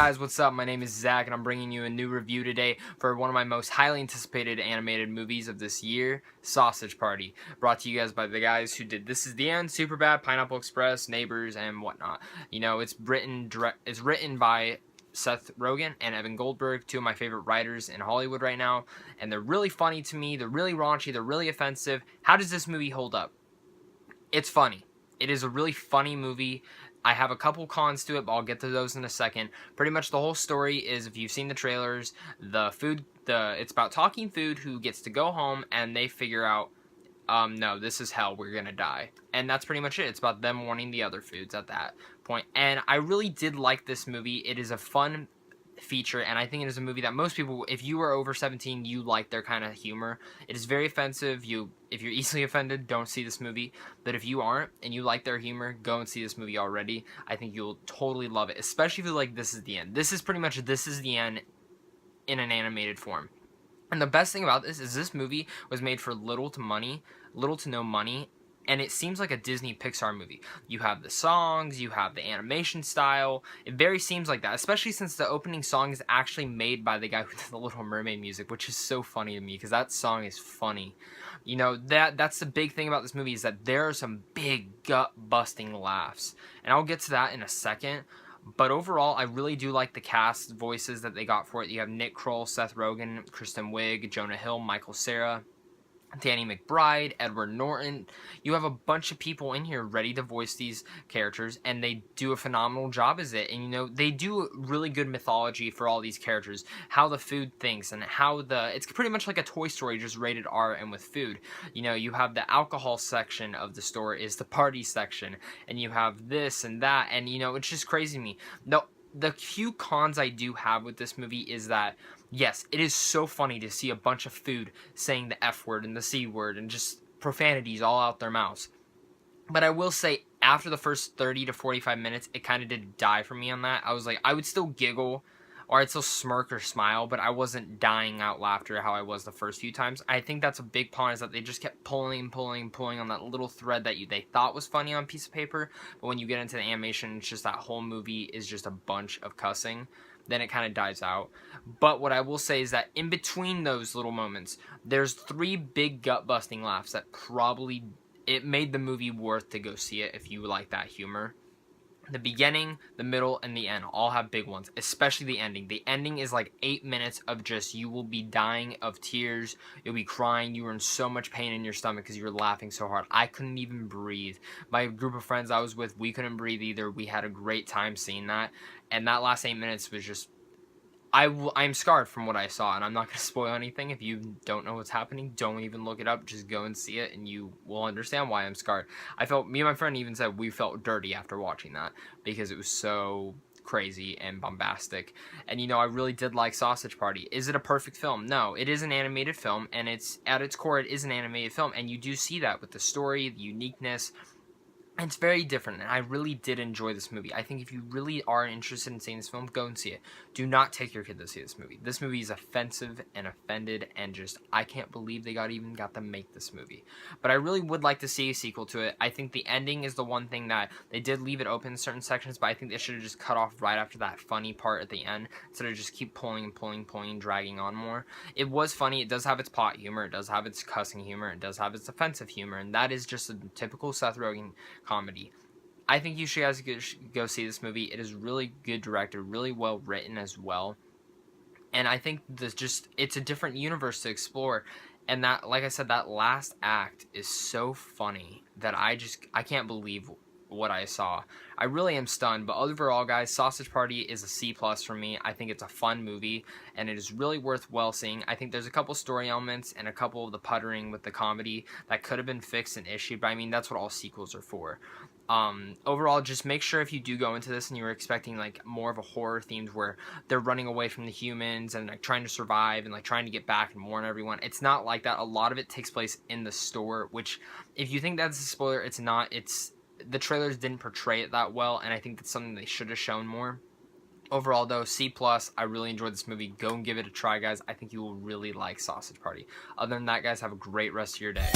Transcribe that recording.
guys, what's up? My name is Zach and I'm bringing you a new review today for one of my most highly anticipated animated movies of this year, Sausage Party. Brought to you guys by the guys who did This Is the End, Superbad, Pineapple Express, Neighbors, and whatnot. You know, it's written by Seth Rogen and Evan Goldberg, two of my favorite writers in Hollywood right now, and they're really funny to me, they're really raunchy, they're really offensive. How does this movie hold up? It's funny. It is a really funny movie. I have a couple cons to it, but I'll get to those in a second. Pretty much the whole story is, if you've seen the trailers, it's about talking food who gets to go home and they figure out, no, this is hell, we're gonna die. And that's pretty much it. It's about them warning the other foods at that point. And I really did like this movie. It is a fun feature, and I think it is a movie that most people, if you are over 17, you like their kind of humor. It is very offensive. If you're easily offended, don't see this movie. But if you aren't and you like their humor, go and see this movie already. I think you'll totally love it, especially if you like This Is the End. This is pretty much This Is the End in an animated form. And the best thing about this is this movie was made for little to no money, and it seems like a Disney Pixar movie. You have the songs, you have the animation style. It very seems like that, especially since the opening song is actually made by the guy who did the Little Mermaid music, which is so funny to me because that song is funny. You know, that's the big thing about this movie, is that there are some big gut-busting laughs. And I'll get to that in a second. But overall, I really do like the cast voices that they got for it. You have Nick Kroll, Seth Rogen, Kristen Wiig, Jonah Hill, Michael Cera, Danny McBride, Edward Norton. You have a bunch of people in here ready to voice these characters, and they do a phenomenal job as it. And you know, they do really good mythology for all these characters, how the food thinks, and how it's pretty much like a Toy Story, just rated R and with food. You know, you have the alcohol section of the store is the party section, and you have this and that, and you know, it's just crazy to me. The few cons I do have with this movie is that, yes, it is so funny to see a bunch of food saying the F word and the C word and just profanities all out their mouths. But I will say, after the first 30 to 45 minutes, it kind of did die for me on that. I was like, I would still giggle, or I'd still smirk or smile, but I wasn't dying out laughter how I was the first few times. I think that's a big part, is that they just kept pulling on that little thread that they thought was funny on a piece of paper, but when you get into the animation, it's just that whole movie is just a bunch of cussing. Then it kind of dies out. But what I will say is that in between those little moments, there's 3 big gut-busting laughs that probably, it made the movie worth to go see it if you like that humor. The beginning, the middle, and the end all have big ones, especially the ending. The ending is like 8 minutes of just, you will be dying of tears, you'll be crying, you were in so much pain in your stomach because you were laughing so hard. I couldn't even breathe. My group of friends I was with, we couldn't breathe either. We had a great time seeing that, and that last 8 minutes was just, I'm scarred from what I saw, and I'm not going to spoil anything. If you don't know what's happening, don't even look it up. Just go and see it, and you will understand why I'm scarred. Me and my friend even said we felt dirty after watching that, because it was so crazy and bombastic. And you know, I really did like Sausage Party. Is it a perfect film? No, it is an animated film, and at its core, it is an animated film, and you do see that with the story, the uniqueness. It's very different, and I really did enjoy this movie. I think if you really are interested in seeing this film, go and see it. Do not take your kid to see this movie. This movie is offensive and offended, and just, I can't believe they even got to make this movie. But I really would like to see a sequel to it. I think the ending is the one thing that they did leave it open in certain sections, but I think they should have just cut off right after that funny part at the end, instead of just keep pulling, dragging on more. It was funny. It does have its plot humor. It does have its cussing humor. It does have its offensive humor, and that is just a typical Seth Rogen comedy. I think you should guys go see this movie. It is really good directed, really well written as well, and I think it's a different universe to explore. And that, like I said, that last act is so funny that I can't believe what I saw. I really am stunned. But overall, guys, Sausage Party is a C+ for me. I think it's a fun movie, and it is really worth seeing. I think there's a couple story elements and a couple of the puttering with the comedy that could have been fixed and issued, but I mean, that's what all sequels are for. Overall, just make sure if you do go into this and you're expecting like more of a horror themed, where they're running away from the humans and like trying to survive and like trying to get back and warn everyone, it's not like that. A lot of it takes place in the store, which, if you think that's a spoiler, it's not. The trailers didn't portray it that well, and I think that's something they should have shown more. Overall, though, C+. I really enjoyed this movie. Go and give it a try, guys. I think you will really like Sausage Party. Other than that, guys, have a great rest of your day.